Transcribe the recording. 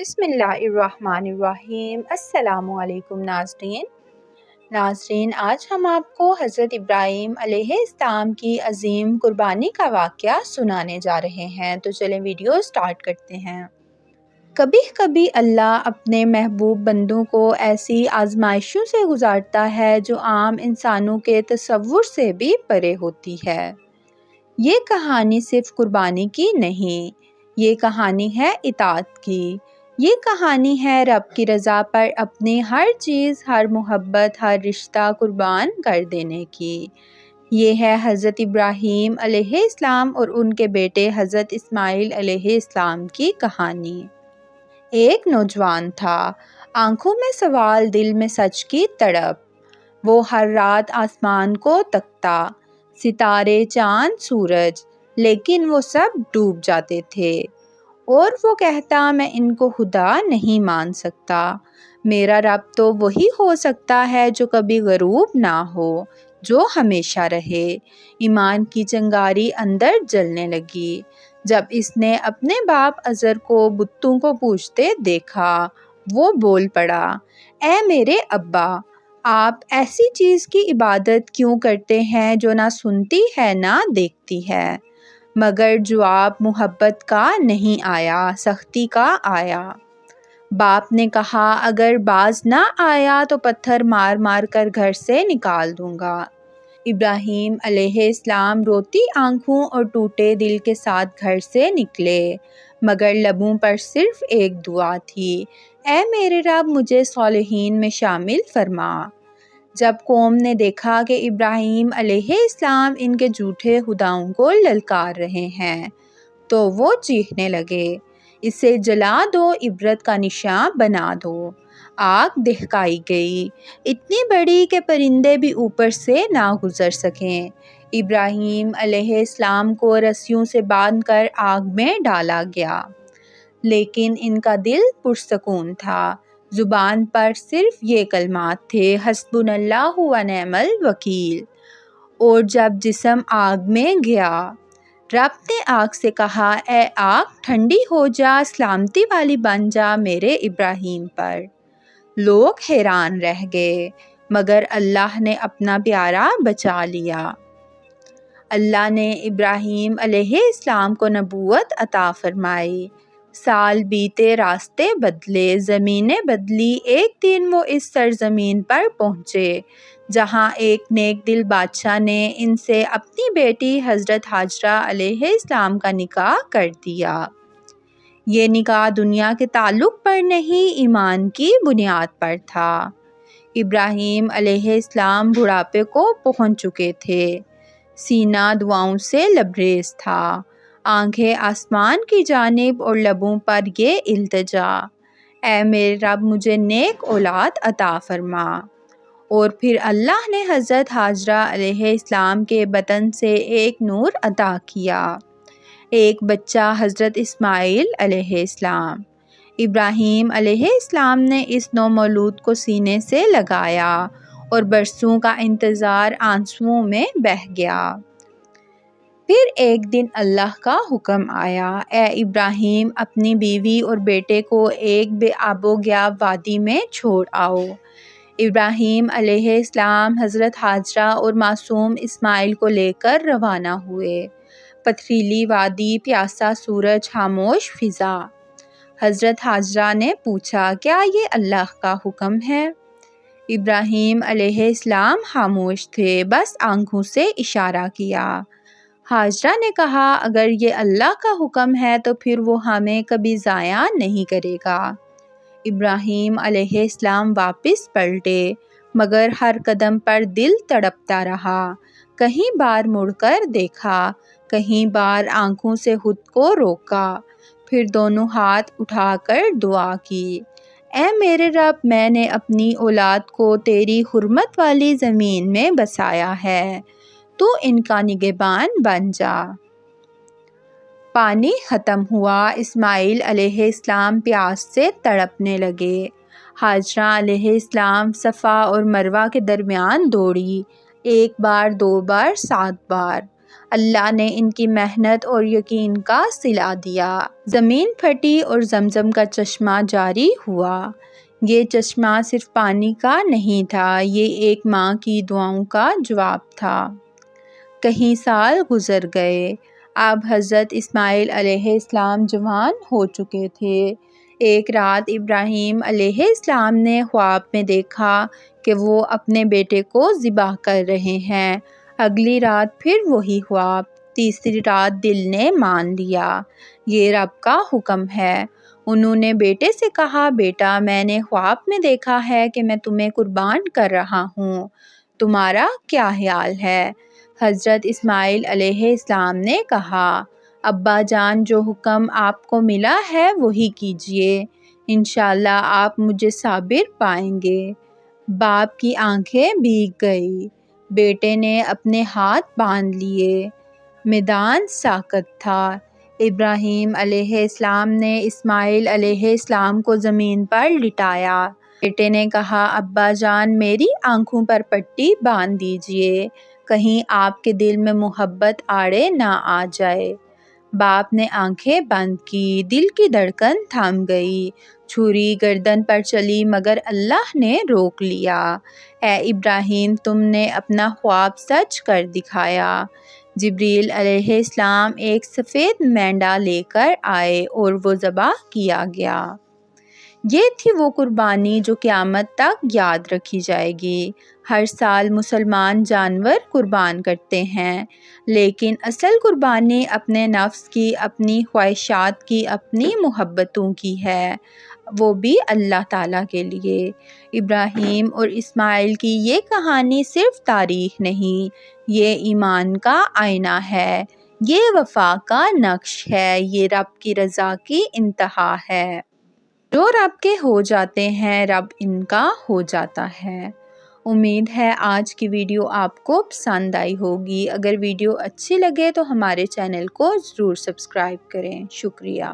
بسم اللہ الرحمن الرحیم۔ السلام علیکم ناظرین، آج ہم آپ کو حضرت ابراہیم علیہ السلام کی عظیم قربانی کا واقعہ سنانے جا رہے ہیں، تو چلیں ویڈیو سٹارٹ کرتے ہیں۔ کبھی کبھی اللہ اپنے محبوب بندوں کو ایسی آزمائشوں سے گزارتا ہے جو عام انسانوں کے تصور سے بھی پرے ہوتی ہے۔ یہ کہانی صرف قربانی کی نہیں، یہ کہانی ہے اطاعت کی۔ یہ کہانی ہے رب کی رضا پر اپنی ہر چیز، ہر محبت، ہر رشتہ قربان کر دینے کی۔ یہ ہے حضرت ابراہیم علیہ السلام اور ان کے بیٹے حضرت اسماعیل علیہ السلام کی کہانی۔ ایک نوجوان تھا، آنکھوں میں سوال، دل میں سچ کی تڑپ۔ وہ ہر رات آسمان کو تکتا، ستارے، چاند، سورج، لیکن وہ سب ڈوب جاتے تھے۔ اور وہ کہتا، میں ان کو خدا نہیں مان سکتا، میرا رب تو وہی ہو سکتا ہے جو کبھی غروب نہ ہو، جو ہمیشہ رہے۔ ایمان کی چنگاری اندر جلنے لگی جب اس نے اپنے باپ عزر کو بتوں کو پوجتے دیکھا۔ وہ بول پڑا، اے میرے ابا، آپ ایسی چیز کی عبادت کیوں کرتے ہیں جو نہ سنتی ہے نہ دیکھتی ہے؟ مگر جواب محبت کا نہیں آیا، سختی کا آیا۔ باپ نے کہا، اگر باز نہ آیا تو پتھر مار مار کر گھر سے نکال دوں گا۔ ابراہیم علیہ السلام روتی آنکھوں اور ٹوٹے دل کے ساتھ گھر سے نکلے، مگر لبوں پر صرف ایک دعا تھی، اے میرے رب، مجھے صالحین میں شامل فرما۔ جب قوم نے دیکھا کہ ابراہیم علیہ السلام ان کے جھوٹے خداؤں کو للکار رہے ہیں تو وہ چیخنے لگے، اسے جلا دو، عبرت کا نشان بنا دو۔ آگ دہکائی گئی، اتنی بڑی کہ پرندے بھی اوپر سے نہ گزر سکیں۔ ابراہیم علیہ السلام کو رسیوں سے باندھ کر آگ میں ڈالا گیا، لیکن ان کا دل پرسکون تھا۔ زبان پر صرف یہ کلمات تھے، حسبنا اللہ و نعم الوکیل۔ اور جب جسم آگ میں گیا، رب نے آگ سے کہا، اے آگ ٹھنڈی ہو جا، سلامتی والی بن جا میرے ابراہیم پر۔ لوگ حیران رہ گئے، مگر اللہ نے اپنا پیارا بچا لیا۔ اللہ نے ابراہیم علیہ السلام کو نبوت عطا فرمائی۔ سال بیتے، راستے بدلے، زمینیں بدلی، ایک دن وہ اس سرزمین پر پہنچے جہاں ایک نیک دل بادشاہ نے ان سے اپنی بیٹی حضرت ہاجرہ علیہ السلام کا نکاح کر دیا۔ یہ نکاح دنیا کے تعلق پر نہیں، ایمان کی بنیاد پر تھا۔ ابراہیم علیہ السلام بڑھاپے کو پہنچ چکے تھے، سینہ دعاؤں سے لبریز تھا، آنکھیں آسمان کی جانب اور لبوں پر یہ التجا، اے میرے رب، مجھے نیک اولاد عطا فرما۔ اور پھر اللہ نے حضرت ہاجرہ علیہ السلام کے بطن سے ایک نور عطا کیا، ایک بچہ حضرت اسماعیل علیہ السلام۔ ابراہیم علیہ السلام نے اس نومولود کو سینے سے لگایا اور برسوں کا انتظار آنسوؤں میں بہہ گیا۔ پھر ایک دن اللہ کا حکم آیا، اے ابراہیم، اپنی بیوی اور بیٹے کو ایک بے آب و گیا وادی میں چھوڑ آؤ۔ ابراہیم علیہ السلام حضرت ہاجرہ اور معصوم اسماعیل کو لے کر روانہ ہوئے۔ پتھریلی وادی، پیاسا سورج، خاموش فضا۔ حضرت ہاجرہ نے پوچھا، کیا یہ اللہ کا حکم ہے؟ ابراہیم علیہ السلام خاموش تھے، بس آنکھوں سے اشارہ کیا۔ ہاجرہ نے کہا، اگر یہ اللہ کا حکم ہے تو پھر وہ ہمیں کبھی ضائع نہیں کرے گا۔ ابراہیم علیہ السلام واپس پلٹے، مگر ہر قدم پر دل تڑپتا رہا۔ کہیں بار مڑ کر دیکھا، کہیں بار آنکھوں سے خود کو روکا، پھر دونوں ہاتھ اٹھا کر دعا کی، اے میرے رب، میں نے اپنی اولاد کو تیری حرمت والی زمین میں بسایا ہے، تو ان کا نگہبان بن جا۔ پانی ختم ہوا، اسماعیل علیہ السلام پیاس سے تڑپنے لگے۔ ہاجرہ علیہ السلام صفا اور مروہ کے درمیان دوڑی، ایک بار، دو بار، 7 بار۔ اللہ نے ان کی محنت اور یقین کا صلہ دیا۔ زمین پھٹی اور زمزم کا چشمہ جاری ہوا۔ یہ چشمہ صرف پانی کا نہیں تھا، یہ ایک ماں کی دعاؤں کا جواب تھا۔ کئی سال گزر گئے۔ اب حضرت اسماعیل علیہ السلام جوان ہو چکے تھے۔ ایک رات ابراہیم علیہ السلام نے خواب میں دیکھا کہ وہ اپنے بیٹے کو ذبح کر رہے ہیں۔ اگلی رات پھر وہی خواب۔ تیسری رات دل نے مان لیا، یہ رب کا حکم ہے۔ انہوں نے بیٹے سے کہا، بیٹا میں نے خواب میں دیکھا ہے کہ میں تمہیں قربان کر رہا ہوں، تمہارا کیا خیال ہے؟ حضرت اسماعیل علیہ السلام نے کہا، ابا جان جو حکم آپ کو ملا ہے وہی کیجیے، انشاءاللہ آپ مجھے صابر پائیں گے۔ باپ کی آنکھیں بھیگ گئی، بیٹے نے اپنے ہاتھ باندھ لیے۔ میدان ساکت تھا۔ ابراہیم علیہ السلام نے اسماعیل علیہ السلام کو زمین پر لٹایا۔ بیٹے نے کہا، ابا جان میری آنکھوں پر پٹی باندھ دیجیے، کہیں آپ کے دل میں محبت آڑے نہ آ جائے۔ باپ نے آنکھیں بند کی، دل کی دھڑکن تھم گئی، چھری گردن پر چلی مگر اللہ نے روک لیا۔ اے ابراہیم تم نے اپنا خواب سچ کر دکھایا۔ جبریل علیہ السلام ایک سفید مینڈا لے کر آئے اور وہ ذبح کیا گیا۔ یہ تھی وہ قربانی جو قیامت تک یاد رکھی جائے گی۔ ہر سال مسلمان جانور قربان کرتے ہیں، لیکن اصل قربانی اپنے نفس کی، اپنی خواہشات کی، اپنی محبتوں کی ہے، وہ بھی اللہ تعالیٰ کے لیے۔ ابراہیم اور اسماعیل کی یہ کہانی صرف تاریخ نہیں، یہ ایمان کا آئینہ ہے، یہ وفا کا نقش ہے، یہ رب کی رضا کی انتہا ہے۔ جو رب کے ہو جاتے ہیں رب ان کا ہو جاتا ہے۔ امید ہے آج کی ویڈیو آپ کو پسند آئی ہوگی۔ اگر ویڈیو اچھی لگے تو ہمارے چینل کو ضرور سبسکرائب کریں۔ شکریہ۔